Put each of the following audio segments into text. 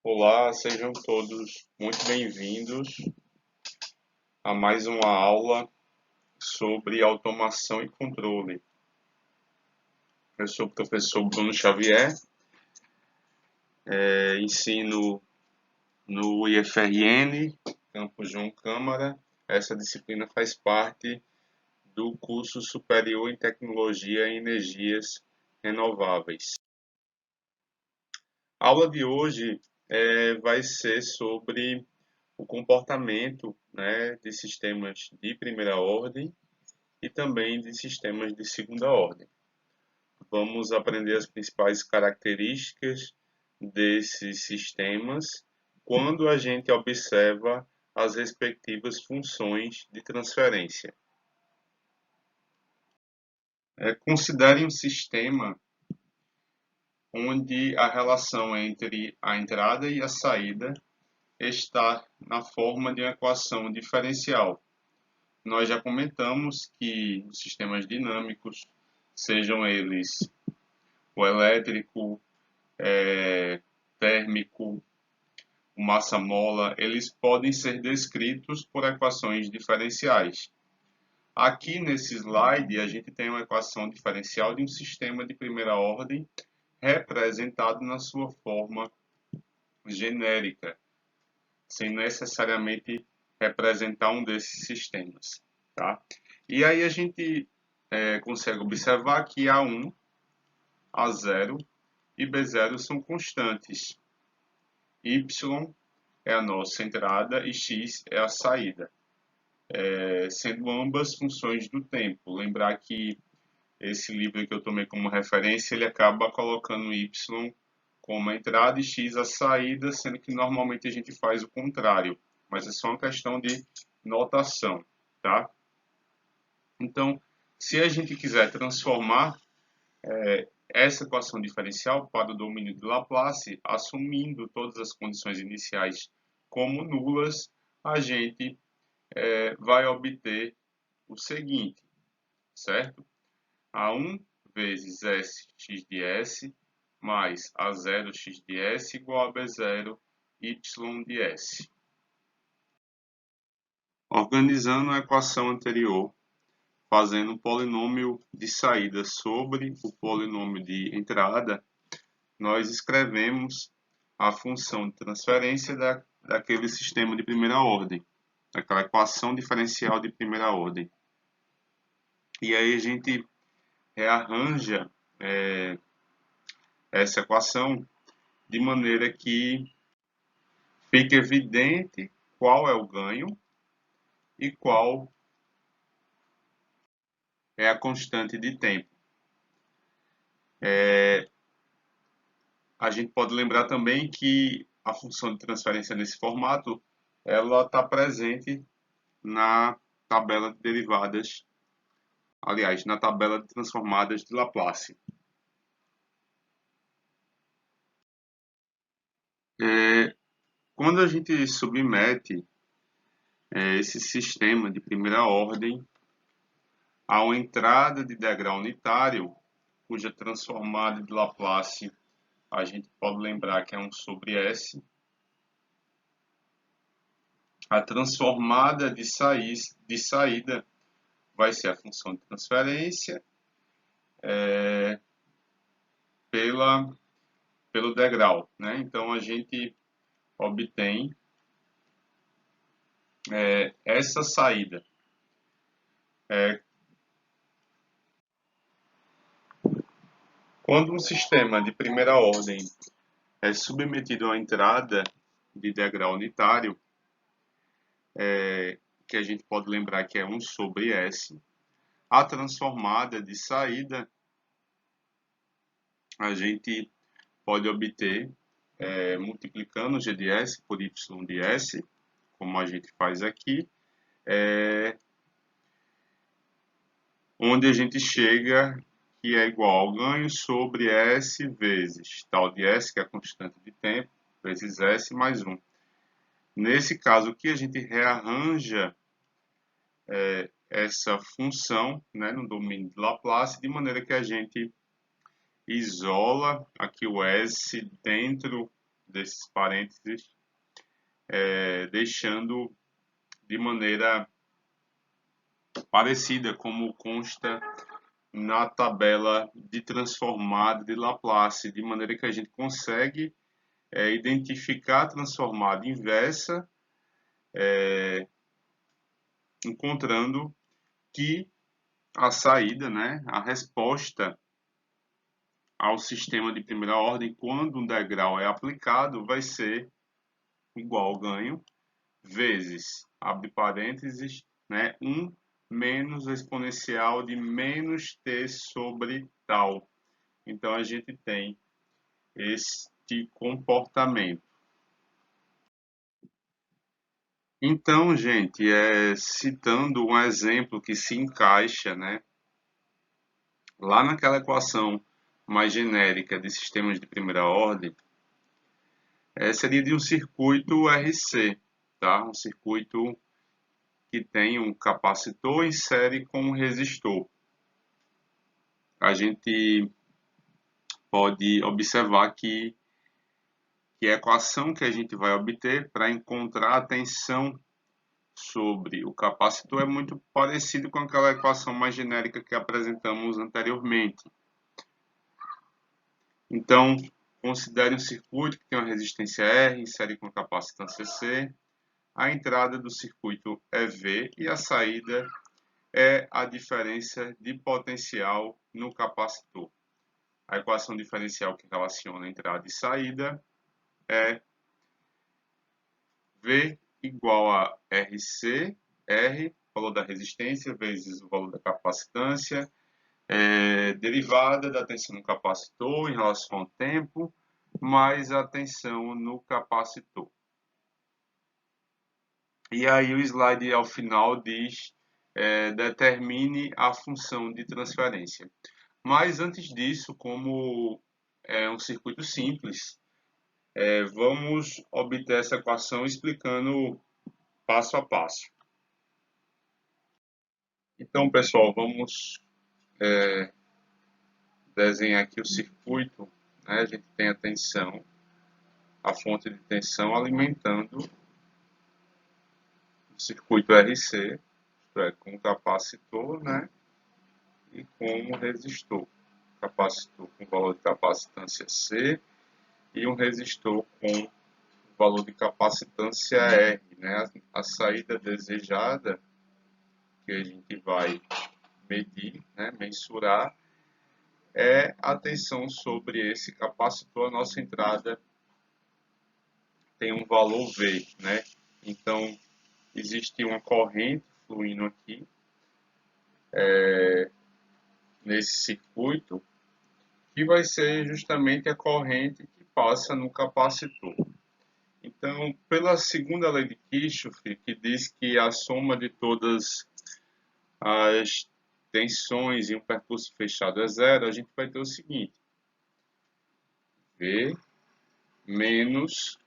Olá, sejam todos muito bem-vindos a mais uma aula sobre automação e controle. Eu sou o professor Bruno Xavier, ensino no IFRN, Campus João Câmara. Essa disciplina faz parte do curso superior em Tecnologia e Energias Renováveis. A aula de hoje vai ser sobre o comportamento, né, de sistemas de primeira ordem e também de sistemas de segunda ordem. Vamos aprender as principais características desses sistemas quando a gente observa as respectivas funções de transferência. Considere um sistema onde a relação entre a entrada e a saída está na forma de uma equação diferencial. Nós já comentamos que os sistemas dinâmicos, sejam eles o elétrico, térmico, o massa-mola, eles podem ser descritos por equações diferenciais. Aqui nesse slide, a gente tem uma equação diferencial de um sistema de primeira ordem representado na sua forma genérica, sem necessariamente representar um desses sistemas. Tá? E aí a gente consegue observar que A1, A0 e B0 são constantes. Y é a nossa entrada e X é a saída, sendo ambas funções do tempo. Lembrar que esse livro que eu tomei como referência, ele acaba colocando Y como a entrada e X a saída, sendo que normalmente a gente faz o contrário, mas é só uma questão de notação, tá? Então, se a gente quiser transformar essa equação diferencial para o domínio de Laplace, assumindo todas as condições iniciais como nulas, a gente vai obter o seguinte, certo? A1 vezes Sx de S mais A0x de S igual a B0 y de S. Organizando a equação anterior, fazendo um polinômio de saída sobre o polinômio de entrada, nós escrevemos a função de transferência daquele sistema de primeira ordem, daquela equação diferencial de primeira ordem. E aí a gente rearranja essa equação de maneira que fique evidente qual é o ganho e qual é a constante de tempo. A gente pode lembrar também que a função de transferência nesse formato ela está presente na tabela de derivadas, aliás, na tabela de transformadas de Laplace. Quando a gente submete esse sistema de primeira ordem a uma entrada de degrau unitário, cuja transformada de Laplace a gente pode lembrar que é 1 sobre S, a transformada de saída vai ser a função de transferência pelo degrau, né? Então a gente obtém essa saída. Quando um sistema de primeira ordem é submetido a uma entrada de degrau unitário, que a gente pode lembrar que é 1 sobre S, a transformada de saída a gente pode obter multiplicando G de S por Y de S, como a gente faz aqui, onde a gente chega que é igual ao ganho sobre S vezes tal de S, que é a constante de tempo, vezes S mais 1. Nesse caso aqui, a gente rearranja essa função, né, no domínio de Laplace, de maneira que a gente isola aqui o S dentro desses parênteses, deixando de maneira parecida como consta na tabela de transformado de Laplace, de maneira que a gente consegue identificar a transformada inversa, encontrando que a saída, né, a resposta ao sistema de primeira ordem, quando um degrau é aplicado, vai ser igual ao ganho vezes, abre parênteses, né, 1 menos a exponencial de menos t sobre tal. Então, a gente tem este comportamento. Então, gente, citando um exemplo que se encaixa, né, lá naquela equação mais genérica de sistemas de primeira ordem, seria de um circuito RC, tá? Um circuito que tem um capacitor em série com um resistor. A gente pode observar que a equação que a gente vai obter para encontrar a tensão sobre o capacitor é muito parecido com aquela equação mais genérica que apresentamos anteriormente. Então, considere um circuito que tem uma resistência R em série com capacitância C. A entrada do circuito é V e a saída é a diferença de potencial no capacitor. A equação diferencial que relaciona entrada e saída é V igual a RC, R, valor da resistência, vezes o valor da capacitância, derivada da tensão no capacitor em relação ao tempo, mais a tensão no capacitor. E aí o slide ao final diz, determine a função de transferência. Mas antes disso, como é um circuito simples, vamos obter essa equação explicando passo a passo. Então, pessoal, vamos desenhar aqui o circuito. Né? A gente tem a tensão, a fonte de tensão alimentando o circuito RC, isto é, com o capacitor, né? E com o resistor. Capacitor com valor de capacitância C e um resistor com valor de capacitância R, né? A saída desejada que a gente vai medir, né? Mensurar, é a tensão sobre esse capacitor. A nossa entrada tem um valor V, né? Então, existe uma corrente fluindo aqui nesse circuito, que vai ser justamente a corrente que passa no capacitor. Então, pela segunda lei de Kirchhoff, que diz que a soma de todas as tensões em um percurso fechado é zero, a gente vai ter o seguinte: V menos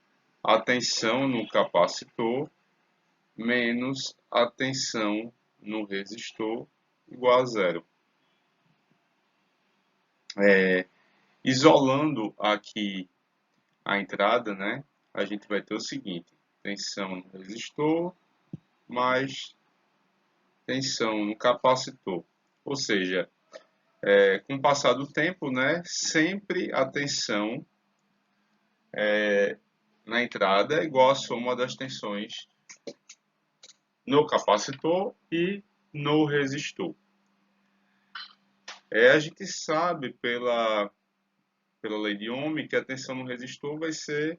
a tensão no capacitor menos a tensão no resistor igual a zero. Isolando aqui a entrada, né, a gente vai ter o seguinte: tensão no resistor mais tensão no capacitor. Ou seja, com o passar do tempo, né, sempre a tensão na entrada é igual à soma das tensões no capacitor e no resistor. A gente sabe pela lei de Ohm que a tensão no resistor vai ser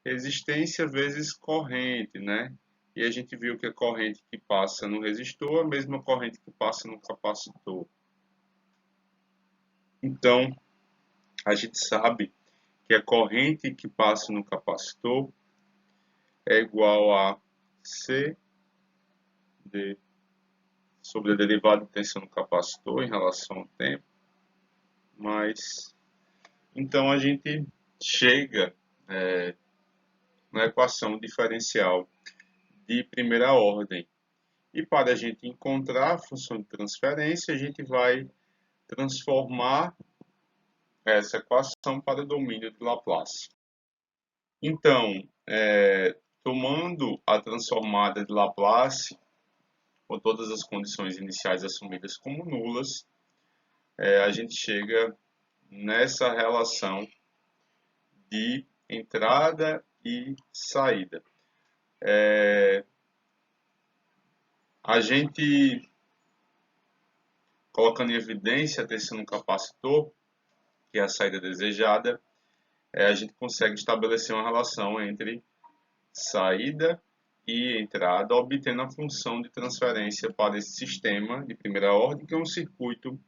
resistência vezes corrente, né? E a gente viu que a corrente que passa no resistor é a mesma corrente que passa no capacitor. Então, a gente sabe que a corrente que passa no capacitor é igual a C sobre a derivada de tensão no capacitor em relação ao tempo, mas então a gente chega na equação diferencial de primeira ordem. E para a gente encontrar a função de transferência, a gente vai transformar essa equação para o domínio de Laplace. Então, tomando a transformada de Laplace, com todas as condições iniciais assumidas como nulas, a gente chega nessa relação de entrada e saída. A gente, colocando em evidência a tensão no capacitor, que é a saída desejada, a gente consegue estabelecer uma relação entre saída e entrada, obtendo a função de transferência para esse sistema de primeira ordem, que é um circuito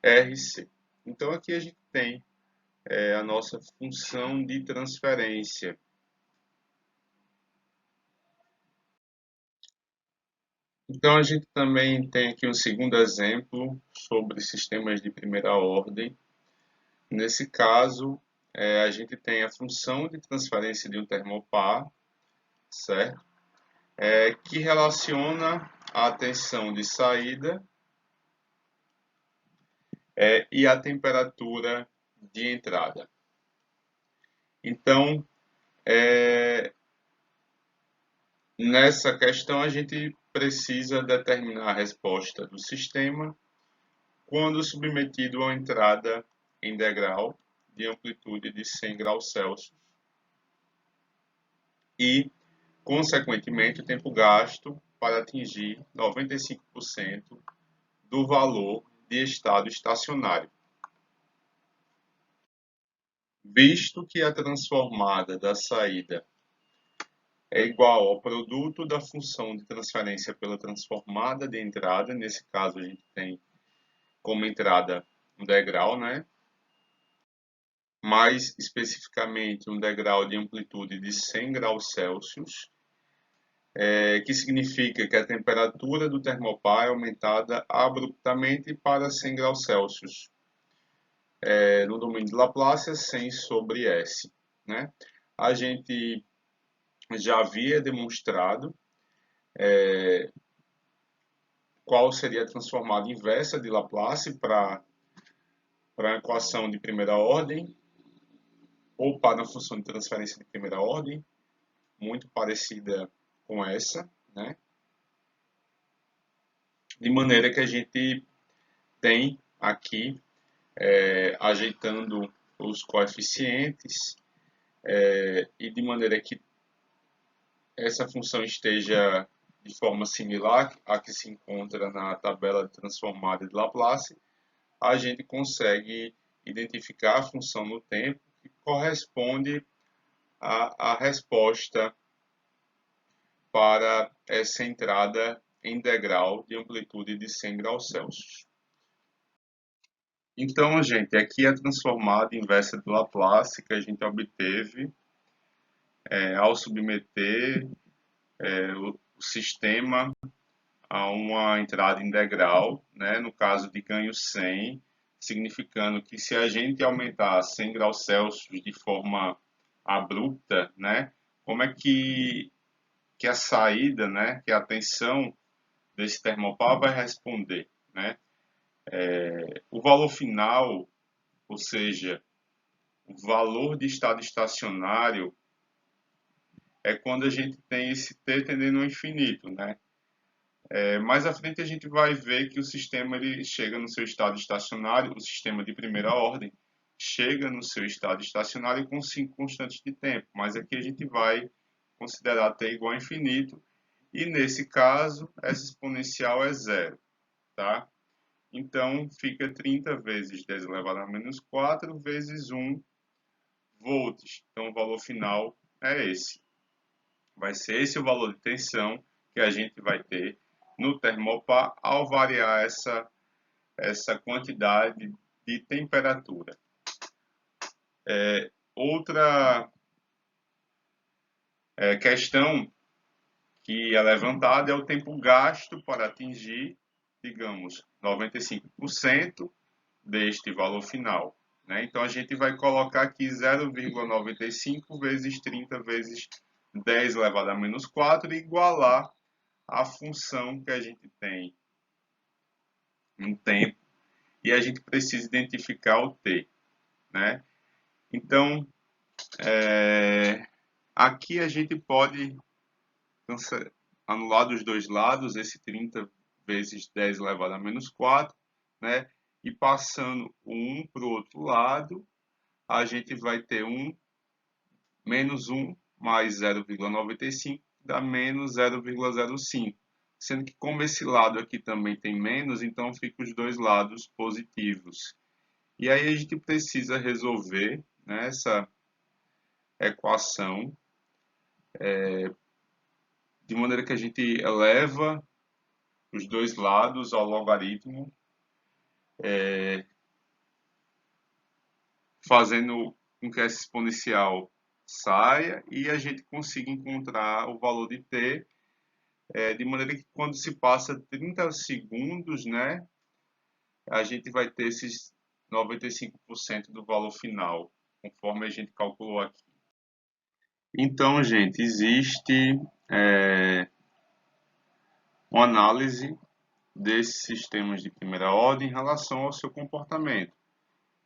RC. Então aqui a gente tem a nossa função de transferência. Então a gente também tem aqui um segundo exemplo sobre sistemas de primeira ordem. Nesse caso, a gente tem a função de transferência de um termopar, certo? Que relaciona a tensão de saída e a temperatura de entrada. Então, nessa questão, a gente precisa determinar a resposta do sistema quando submetido a uma entrada em degrau de amplitude de 100 graus Celsius e, consequentemente, o tempo gasto para atingir 95% do valor de estado estacionário. Visto que a transformada da saída é igual ao produto da função de transferência pela transformada de entrada, nesse caso a gente tem como entrada um degrau, né? Mais especificamente um degrau de amplitude de 100 graus Celsius, que significa que a temperatura do termopar é aumentada abruptamente para 100 graus Celsius. No domínio de Laplace, 100 sobre S. Né? A gente já havia demonstrado qual seria a transformada inversa de Laplace para a equação de primeira ordem, ou para a função de transferência de primeira ordem, muito parecida com essa, né? De maneira que a gente tem aqui, ajeitando os coeficientes, e de maneira que essa função esteja de forma similar à que se encontra na tabela de transformada de Laplace, a gente consegue identificar a função no tempo que corresponde à resposta para essa entrada em degrau de amplitude de 100 graus Celsius. Então, gente, aqui a transformada inversa do Laplace que a gente obteve ao submeter o sistema a uma entrada em degrau, né, no caso de ganho 100, significando que se a gente aumentar 100 graus Celsius de forma abrupta, né, como é que a saída, né, que a tensão desse termopar vai responder, né? O valor final, ou seja, o valor de estado estacionário é quando a gente tem esse t tendendo ao infinito, né? Mais à frente a gente vai ver que o sistema ele chega no seu estado estacionário, o sistema de primeira ordem chega no seu estado estacionário com 5 constantes de tempo, mas aqui a gente vai considerar t igual a infinito e nesse caso essa exponencial é zero, tá? Então fica 30 vezes 10 elevado a menos 4 vezes 1 volts. Então o valor final é esse. Vai ser esse o valor de tensão que a gente vai ter no termopar ao variar essa quantidade de temperatura. Outra questão que é levantada é o tempo gasto para atingir, digamos, 95% deste valor final. Né? Então a gente vai colocar aqui 0,95 vezes 30 vezes 10 elevado a menos 4 e igualar a função que a gente tem no tempo e a gente precisa identificar o t, né? Então, Aqui a gente pode anular dos dois lados esse 30 vezes 10 elevado a menos 4, né? E passando o 1 para o outro lado, a gente vai ter menos 1 mais 0,95 dá menos 0,05. Sendo que como esse lado aqui também tem menos, então fica os dois lados positivos. E aí a gente precisa resolver, né, essa equação de maneira que a gente eleva os dois lados ao logaritmo, fazendo com que essa exponencial saia e a gente consiga encontrar o valor de t, de maneira que quando se passa 30 segundos, né, a gente vai ter esses 95% do valor final, conforme a gente calculou aqui. Então, gente, existe uma análise desses sistemas de primeira ordem em relação ao seu comportamento,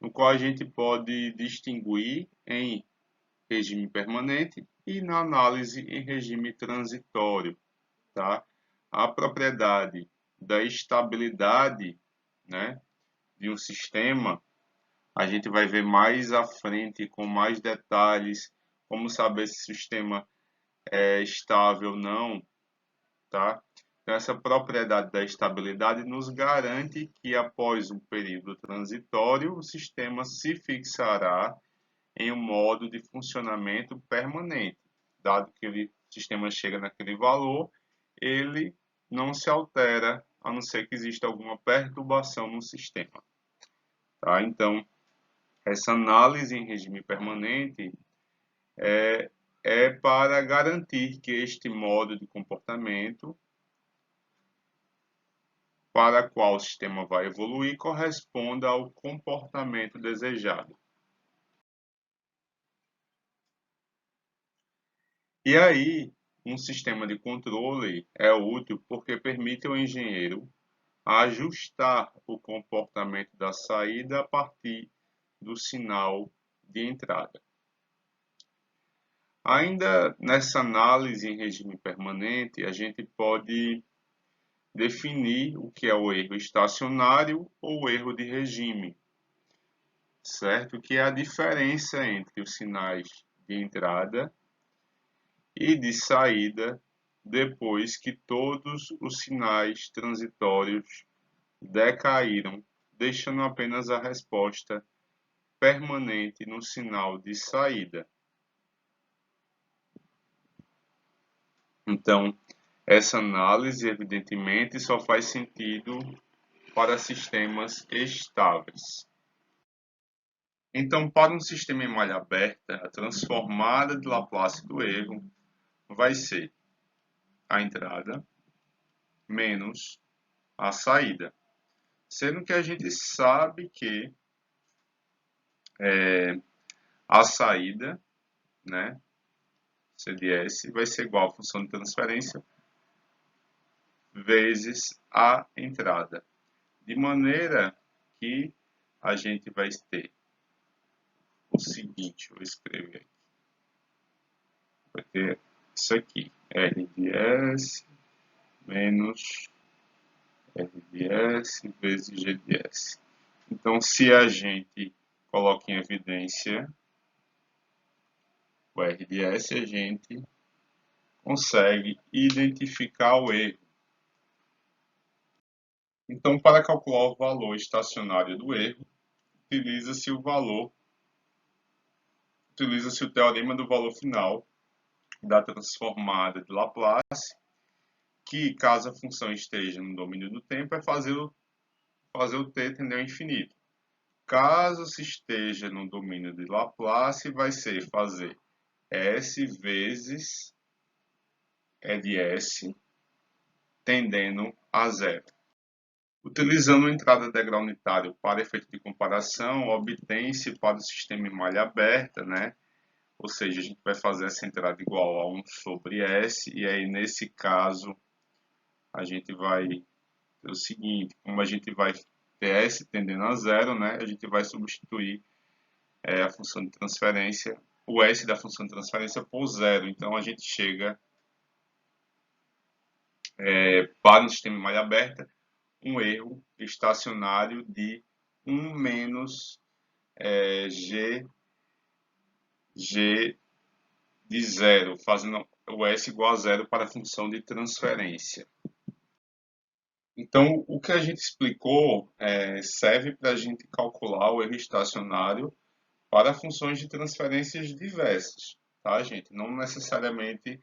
no qual a gente pode distinguir em regime permanente e na análise em regime transitório, tá? A propriedade da estabilidade, né, de um sistema, a gente vai ver mais à frente com mais detalhes, como saber se o sistema é estável ou não, tá? Então, essa propriedade da estabilidade nos garante que após um período transitório, o sistema se fixará em um modo de funcionamento permanente. Dado que o sistema chega naquele valor, ele não se altera, a não ser que exista alguma perturbação no sistema. Tá? Então, essa análise em regime permanente é para garantir que este modo de comportamento para o qual o sistema vai evoluir corresponda ao comportamento desejado. E aí, um sistema de controle é útil porque permite ao engenheiro ajustar o comportamento da saída a partir do sinal de entrada. Ainda nessa análise em regime permanente, a gente pode definir o que é o erro estacionário ou o erro de regime, certo? Que é a diferença entre os sinais de entrada e de saída depois que todos os sinais transitórios decaíram, deixando apenas a resposta permanente no sinal de saída. Então, essa análise, evidentemente, só faz sentido para sistemas estáveis. Então, para um sistema em malha aberta, a transformada de Laplace do erro vai ser a entrada menos a saída. Sendo que a gente sabe que a saída, né, CDS, vai ser igual à função de transferência vezes a entrada. De maneira que a gente vai ter o seguinte, vou escrever aqui, vai ter isso aqui, R de S menos R de S vezes G de S. Então, se a gente coloca em evidência o R de S, a gente consegue identificar o erro. Então, para calcular o valor estacionário do erro, utiliza-se o teorema do valor final da transformada de Laplace, que, caso a função esteja no domínio do tempo, é fazer o t tender ao infinito. Caso se esteja no domínio de Laplace, vai ser fazer S vezes E de S tendendo a zero. Utilizando a entrada degrau unitário para efeito de comparação, obtém-se para o sistema em malha aberta, né? Ou seja, a gente vai fazer essa entrada igual a 1 sobre S, e aí nesse caso a gente vai ter o seguinte, como a gente vai ter S tendendo a zero, né? A gente vai substituir a função de transferência o S da função de transferência por zero. Então a gente chega para um sistema em malha aberta um erro estacionário de 1 menos G de zero, fazendo o S igual a zero para a função de transferência. Então, o que a gente explicou serve para a gente calcular o erro estacionário para funções de transferências diversas, tá, gente? Não necessariamente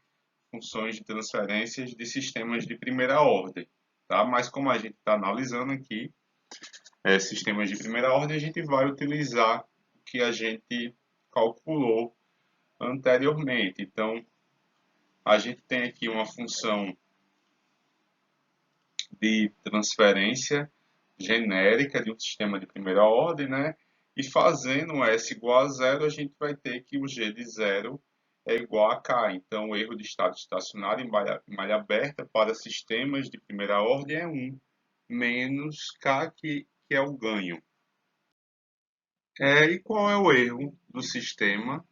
funções de transferências de sistemas de primeira ordem, tá? Mas como a gente está analisando aqui sistemas de primeira ordem, a gente vai utilizar o que a gente calculou anteriormente. Então, a gente tem aqui uma função de transferência genérica de um sistema de primeira ordem, né? E fazendo S igual a zero, a gente vai ter que o G de zero é igual a K. Então, o erro de estado estacionário em malha aberta para sistemas de primeira ordem é 1, menos K, que é o ganho. E qual é o erro do sistema?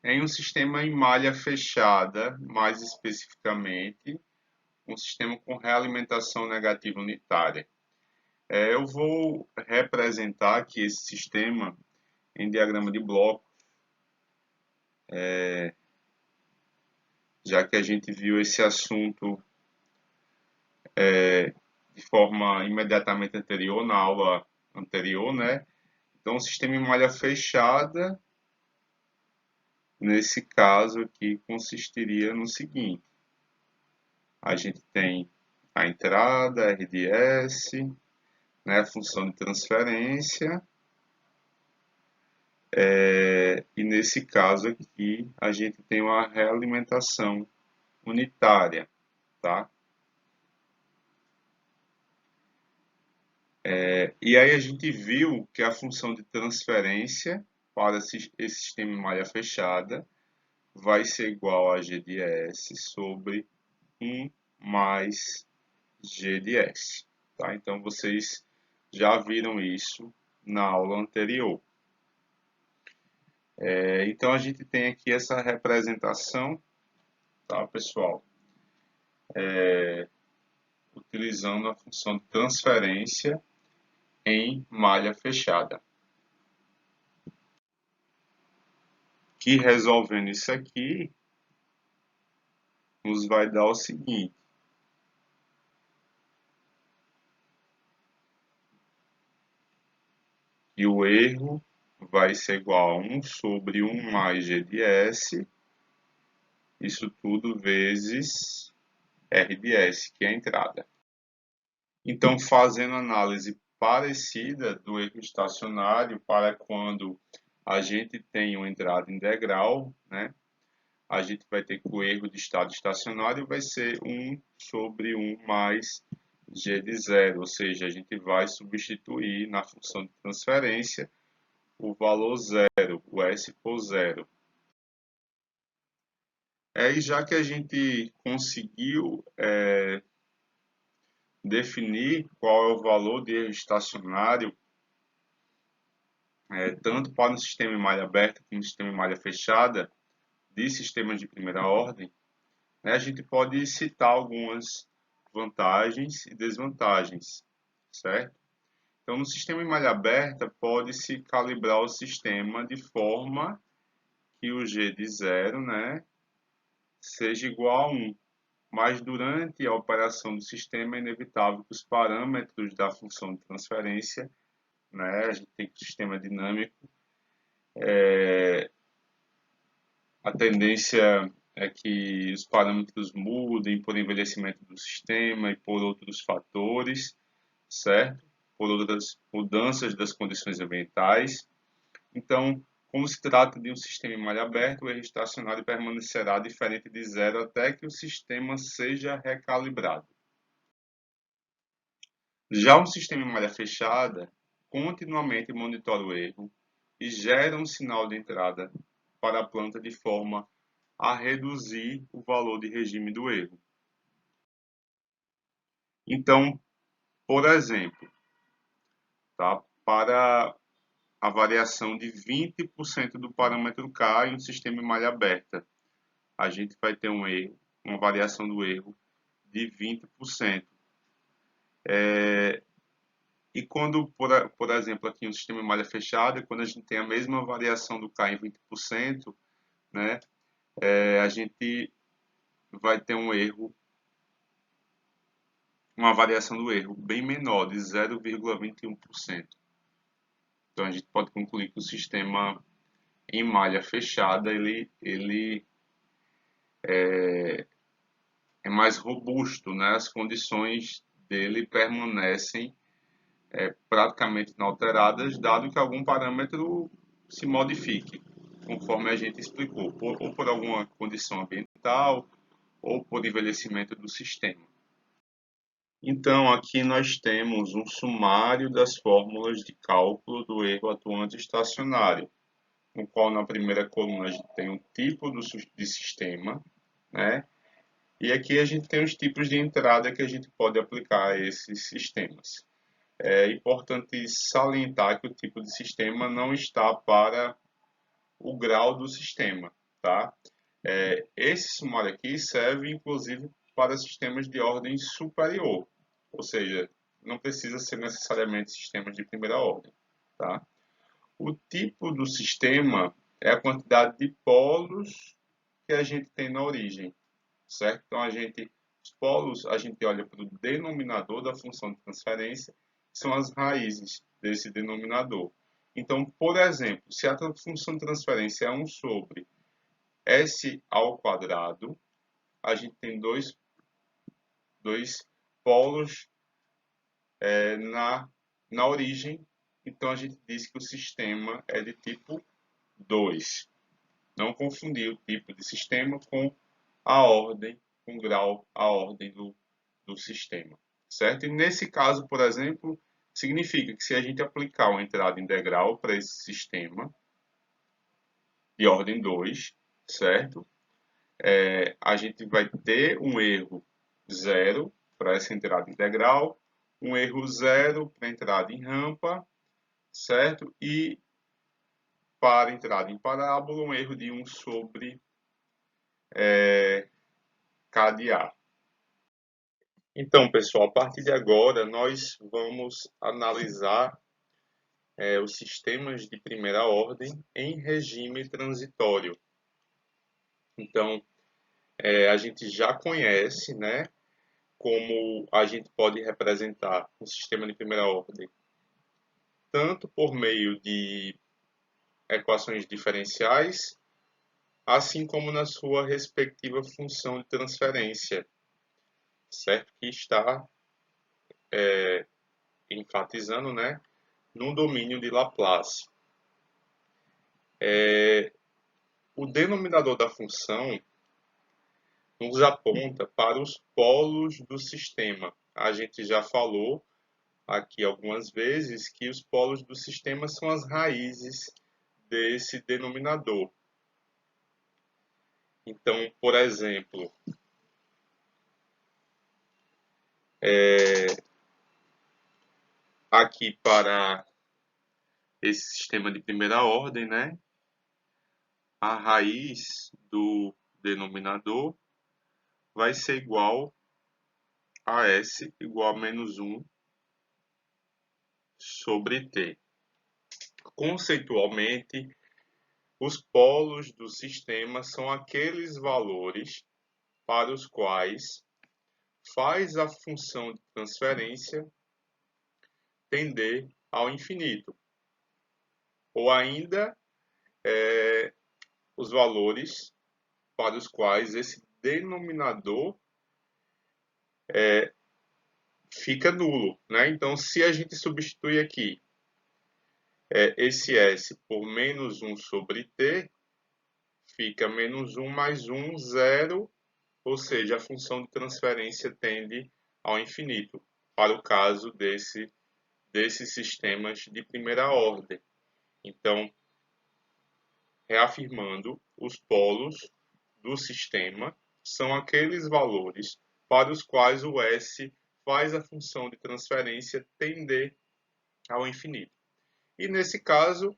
Em um sistema em malha fechada, mais especificamente, um sistema com realimentação negativa unitária. Eu vou representar aqui esse sistema em diagrama de bloco, já que a gente viu esse assunto de forma imediatamente anterior, na aula anterior, né? Então, o sistema em malha fechada, nesse caso aqui, consistiria no seguinte. A gente tem a entrada, RDS, né, a função de transferência, e nesse caso aqui a gente tem uma realimentação unitária, tá? E aí a gente viu que a função de transferência para esse sistema em malha fechada vai ser igual a G de S sobre 1 mais G de S, tá? Então vocês já viram isso na aula anterior. Então a gente tem aqui essa representação, tá, pessoal? Utilizando a função de transferência em malha fechada. Que resolvendo isso aqui, nos vai dar o seguinte. E o erro vai ser igual a 1 sobre 1 mais G de S, isso tudo vezes R de S, que é a entrada. Então, fazendo análise parecida do erro estacionário para quando a gente tem uma entrada integral, né? A gente vai ter que o erro de estado estacionário vai ser 1 sobre 1 mais G de zero, ou seja, a gente vai substituir na função de transferência o valor zero, o S por zero. E já que a gente conseguiu definir qual é o valor de erro estacionário, tanto para um sistema em malha aberta como um sistema em malha fechada, de sistemas de primeira ordem, né, a gente pode citar algumas vantagens e desvantagens, certo? Então, no sistema em malha aberta, pode-se calibrar o sistema de forma que o G de zero, né, seja igual a 1. Mas durante a operação do sistema é inevitável que os parâmetros da função de transferência, né, a gente tem que o sistema dinâmico, a tendência é que os parâmetros mudem por envelhecimento do sistema e por outros fatores, certo? Por outras mudanças das condições ambientais. Então, como se trata de um sistema em malha aberta, o erro estacionário permanecerá diferente de zero até que o sistema seja recalibrado. Já um sistema em malha fechada continuamente monitora o erro e gera um sinal de entrada para a planta de forma a reduzir o valor de regime do erro. Então, por exemplo, tá? Para a variação de 20% do parâmetro K em um sistema em malha aberta. A gente vai ter um erro, uma variação do erro de 20%. E quando, por exemplo, aqui um sistema em malha fechada, quando a gente tem a mesma variação do K em 20%, né, a gente vai ter um erro, uma variação do erro bem menor, de 0,21%. Então a gente pode concluir que o sistema em malha fechada ele é mais robusto, né? As condições dele permanecem praticamente inalteradas, dado que algum parâmetro se modifique, conforme a gente explicou, ou por alguma condição ambiental, ou por envelhecimento do sistema. Então, aqui nós temos um sumário das fórmulas de cálculo do erro atuante estacionário, no qual na primeira coluna a gente tem o tipo de sistema, né? E aqui a gente tem os tipos de entrada que a gente pode aplicar a esses sistemas. É importante salientar que o tipo de sistema não está para o grau do sistema, tá? Esse sumário aqui serve inclusive para sistemas de ordem superior, ou seja, não precisa ser necessariamente sistemas de primeira ordem, tá? O tipo do sistema é a quantidade de polos que a gente tem na origem, certo? Então os polos, a gente olha para o denominador da função de transferência, que são as raízes desse denominador. Então, por exemplo, se a função de transferência é 1 sobre s ao quadrado, a gente tem dois polos na origem, então a gente diz que o sistema é de tipo 2. Não confundir o tipo de sistema com a ordem, com grau, a ordem do sistema, certo? E nesse caso, por exemplo, significa que se a gente aplicar uma entrada integral para esse sistema de ordem 2, certo? A gente vai ter um erro 0 para essa entrada integral, um erro 0 para a entrada em rampa, certo? E para a entrada em parábola, um erro de 1 sobre K de A. Então, pessoal, a partir de agora, nós vamos analisar os sistemas de primeira ordem em regime transitório. Então, a gente já conhece, né, como a gente pode representar um sistema de primeira ordem, tanto por meio de equações diferenciais, assim como na sua respectiva função de transferência, certo? Que está enfatizando, né, no domínio de Laplace. O denominador da função nos aponta para os polos do sistema. A gente já falou aqui algumas vezes que os polos do sistema são as raízes desse denominador. Então, por exemplo, aqui para esse sistema de primeira ordem, né, a raiz do denominador vai ser igual a S igual a menos 1 sobre T. Conceitualmente, os polos do sistema são aqueles valores para os quais faz a função de transferência tender ao infinito. Ou ainda, os valores para os quais esse denominador fica nulo, né? Então, se a gente substitui aqui esse S por menos 1 sobre T, fica menos 1 mais 1, 0, ou seja, a função de transferência tende ao infinito, para o caso desses sistemas de primeira ordem. Então, reafirmando, os polos do sistema são aqueles valores para os quais o S faz a função de transferência tender ao infinito. E nesse caso,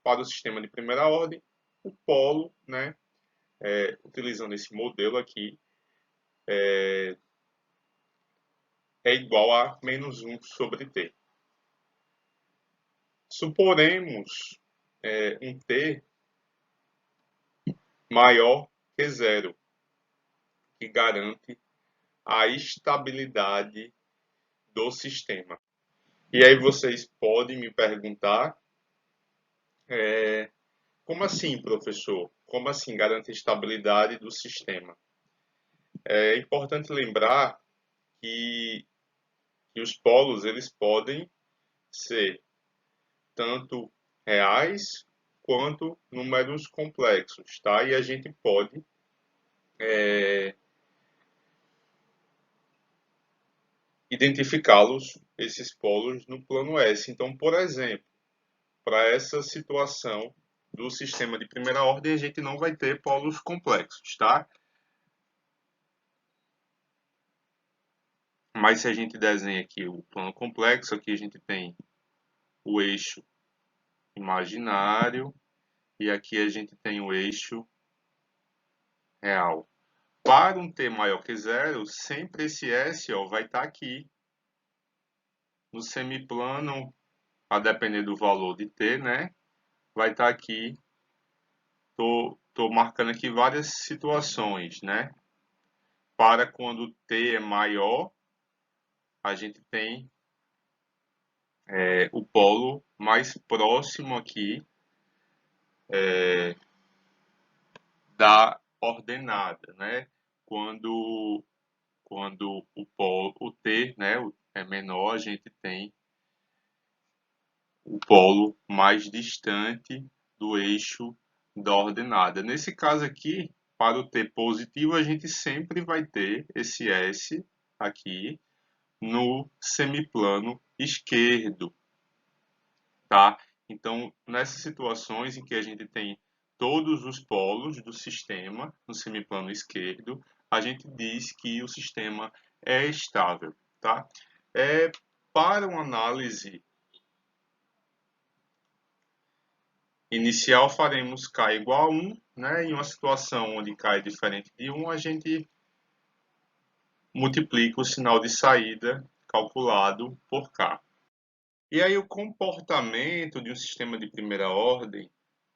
para o sistema de primeira ordem, o polo, né, utilizando esse modelo aqui, é igual a menos 1 sobre t. Suporemos um t maior que zero, que garante a estabilidade do sistema. E aí vocês podem me perguntar, como assim, professor? Como assim garante a estabilidade do sistema? É importante lembrar que os polos eles podem ser tanto reais quanto números complexos, tá? E a gente pode identificá-los, esses polos, no plano S. Então, por exemplo, para essa situação do sistema de primeira ordem, a gente não vai ter polos complexos, tá? Mas se a gente desenha aqui o plano complexo, aqui a gente tem o eixo imaginário e aqui a gente tem o eixo real. Para um t maior que zero, sempre esse S ó, vai estar aqui no semiplano, a depender do valor de t, né? Vai estar aqui. Tô marcando aqui várias situações, né? Para quando t é maior, a gente tem o polo mais próximo aqui da ordenada, né? Quando o t, né, é menor, a gente tem o polo mais distante do eixo da ordenada. Nesse caso aqui, para o t positivo, a gente sempre vai ter esse S aqui no semiplano esquerdo, tá? Então, nessas situações em que a gente tem todos os polos do sistema no semiplano esquerdo, a gente diz que o sistema é estável, tá? Para uma análise inicial, faremos k igual a 1, né? Em uma situação onde k é diferente de 1, a gente multiplica o sinal de saída calculado por k. E aí o comportamento de um sistema de primeira ordem,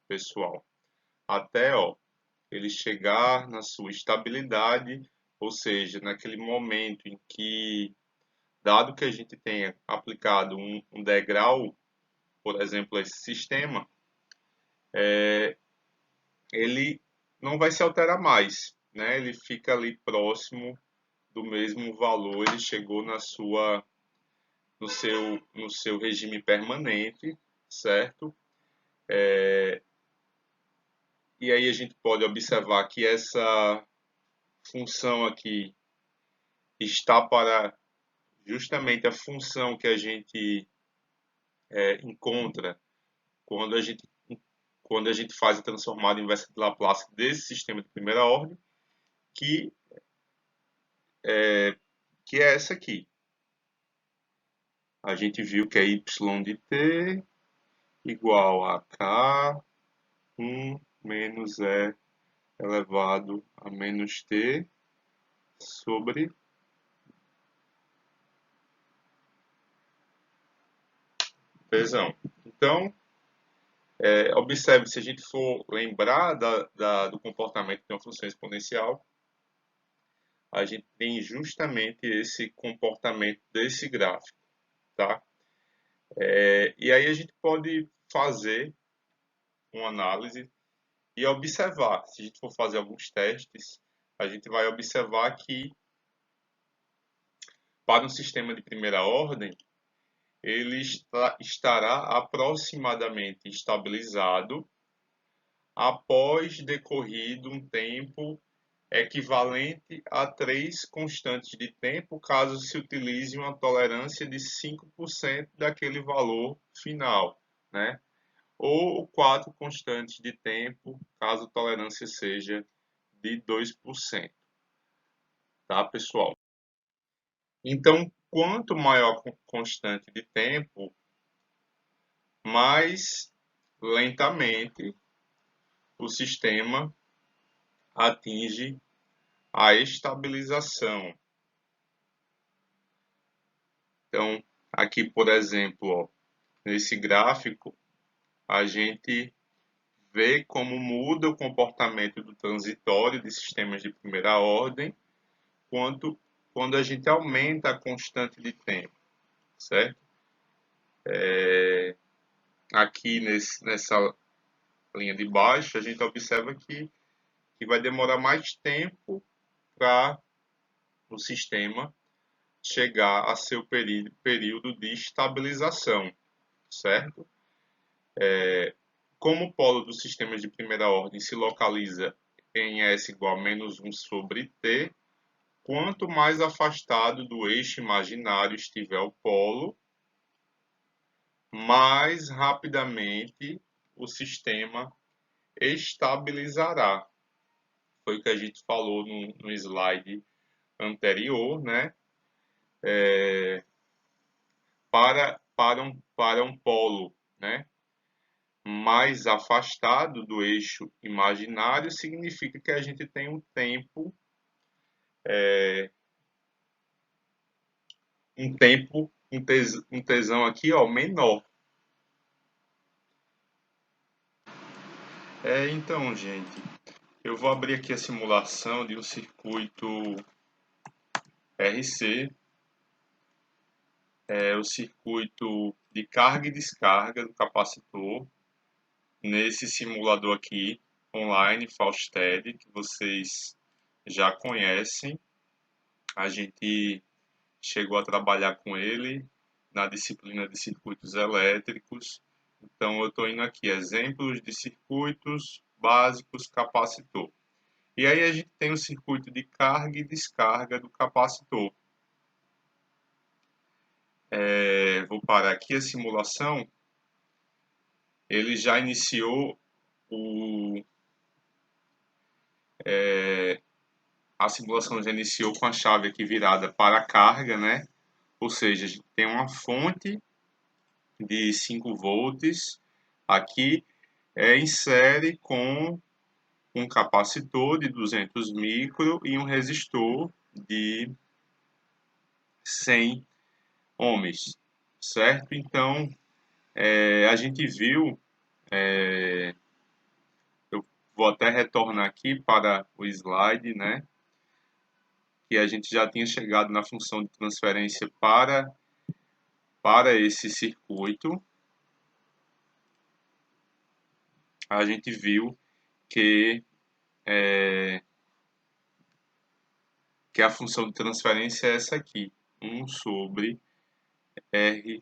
pessoal, até ele chegar na sua estabilidade, ou seja, naquele momento em que, dado que a gente tenha aplicado um degrau, por exemplo, a esse sistema, ele não vai se alterar mais, né? Ele fica ali próximo do mesmo valor, ele chegou no seu regime permanente, certo? E aí a gente pode observar que essa função aqui está para justamente a função que a gente encontra quando a gente, quando a gente faz a transformada inversa de Laplace desse sistema de primeira ordem, que que é essa aqui. A gente viu que é y de t igual a k1 menos e elevado a menos t sobre t. Então, observe, se a gente for lembrar do comportamento de uma função exponencial, a gente tem justamente esse comportamento desse gráfico, tá? E aí a gente pode fazer uma análise e observar. Se a gente for fazer alguns testes, a gente vai observar que para um sistema de primeira ordem, ele estará aproximadamente estabilizado após decorrido um tempo equivalente a 3 constantes de tempo, caso se utilize uma tolerância de 5% daquele valor final, né? Ou 4 constantes de tempo, caso a tolerância seja de 2%, tá, pessoal? Então, quanto maior a constante de tempo, mais lentamente o sistema atinge a estabilização. Então, aqui, por exemplo, ó, nesse gráfico, a gente vê como muda o comportamento do transitório de sistemas de primeira ordem quando a gente aumenta a constante de tempo, certo? Aqui nessa linha de baixo, a gente observa que vai demorar mais tempo para o sistema chegar a seu período de estabilização, certo? Como o polo dos sistemas de primeira ordem se localiza em S igual a menos 1 sobre T, quanto mais afastado do eixo imaginário estiver o polo, mais rapidamente o sistema estabilizará. Foi o que a gente falou no slide anterior, né? Para um polo, né, mais afastado do eixo imaginário, significa que a gente tem um tempo, um tesão aqui, ó, menor. Então, gente, eu vou abrir aqui a simulação de um circuito RC, o circuito de carga e descarga do capacitor, nesse simulador aqui, online, Fausted, que vocês já conhecem. A gente chegou a trabalhar com ele na disciplina de circuitos elétricos. Então, eu estou indo aqui, exemplos de circuitos básicos capacitor. E aí a gente tem o circuito de carga e descarga do capacitor. Vou parar aqui a simulação. Ele já iniciou a simulação já iniciou com a chave aqui virada para a carga, né? Ou seja, a gente tem uma fonte de 5 volts aqui, em série com um capacitor de 200 micro e um resistor de 100 ohms, certo? Então, a gente viu, eu vou até retornar aqui para o slide, né? Que a gente já tinha chegado na função de transferência para esse circuito. A gente viu que a função de transferência é essa aqui, 1 sobre RCS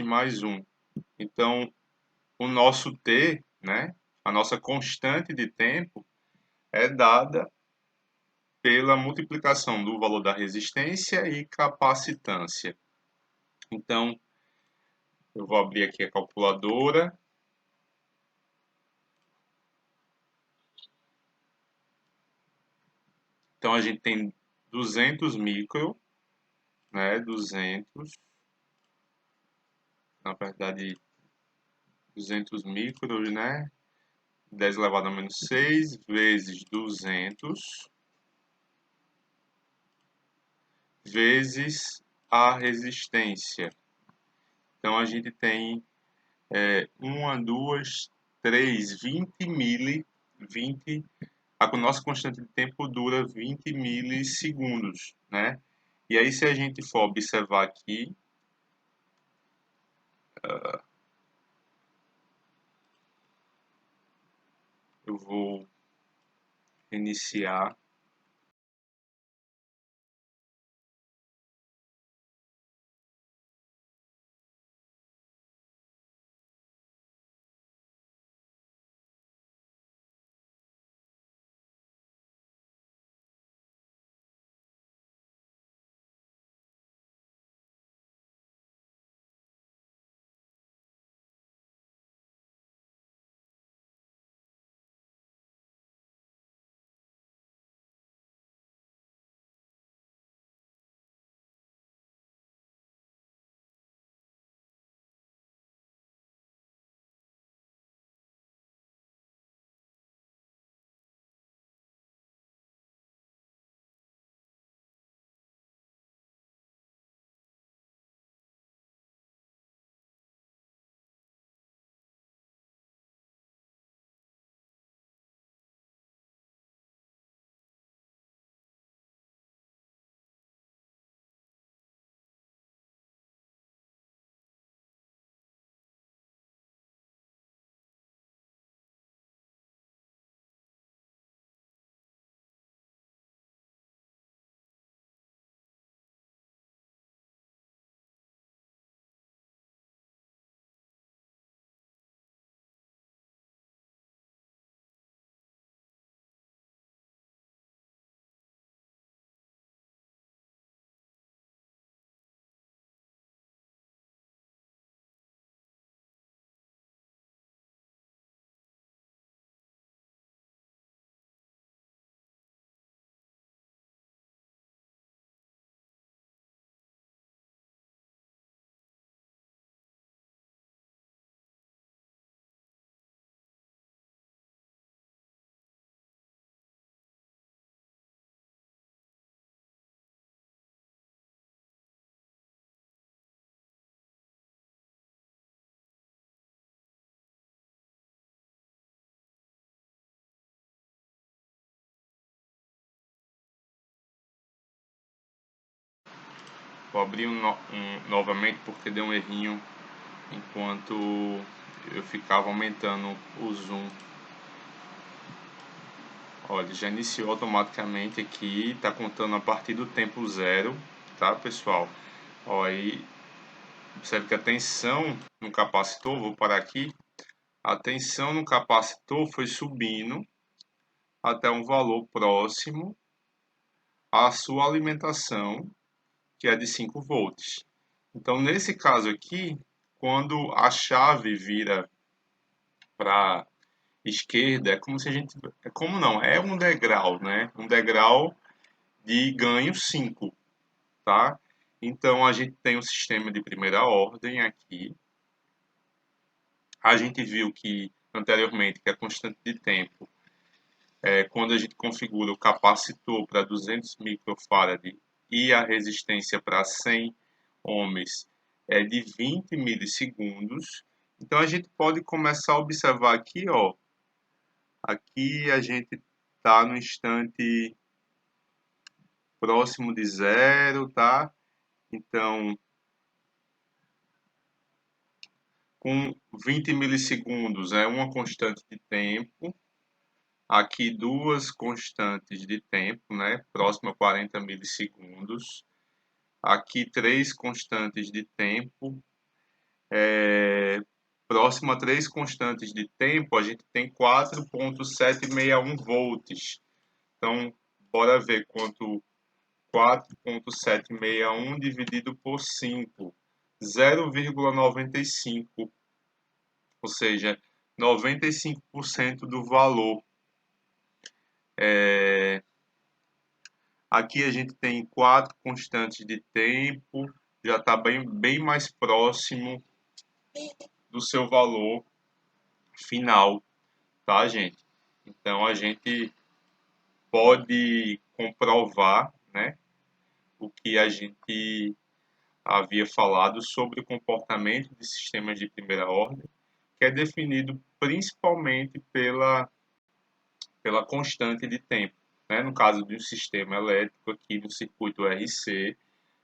mais 1. Então, o nosso T, né, a nossa constante de tempo, é dada pela multiplicação do valor da resistência e capacitância. Então, eu vou abrir aqui a calculadora. Então, a gente tem 200 micro, né, 200, na verdade, 200 micros, né, 10 elevado a menos 6 vezes 200 vezes a resistência. Então, a gente tem 1, 2, 3, 20 mili, 20, a nossa constante de tempo dura 20 milissegundos, né? E aí, se a gente for observar aqui, eu vou iniciar. Vou abrir novamente porque deu um errinho enquanto eu ficava aumentando o zoom. Olha, já iniciou automaticamente aqui, está contando a partir do tempo zero, tá, pessoal? Olha aí, observe que a tensão no capacitor, vou parar aqui, a tensão no capacitor foi subindo até um valor próximo à sua alimentação, que é de 5 volts. Então, nesse caso aqui, quando a chave vira para esquerda, é como se a gente, é como não, é um degrau, né? Um degrau de ganho 5, tá? Então a gente tem um sistema de primeira ordem aqui. A gente viu que anteriormente que a constante de tempo quando a gente configura o capacitor para 200 microfarad e a resistência para 100 ohms é de 20 milissegundos. Então a gente pode começar a observar aqui, ó, aqui a gente está no instante próximo de zero, tá? Então, com 20 milissegundos é uma constante de tempo. Aqui duas constantes de tempo, né? Próximo a 40 milissegundos. Aqui três constantes de tempo. Próximo a três constantes de tempo, a gente tem 4,761 volts. Então, bora ver quanto 4,761 dividido por 5, 0,95, ou seja, 95% do valor. Aqui a gente tem quatro constantes de tempo, já está bem mais próximo do seu valor final, tá, gente? Então a gente pode comprovar, né, o que a gente havia falado sobre o comportamento de sistemas de primeira ordem, que é definido principalmente pela constante de tempo, né? No caso de um sistema elétrico aqui no circuito RC,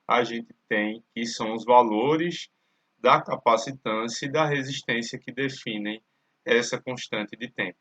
a gente tem que são os valores da capacitância e da resistência que definem essa constante de tempo.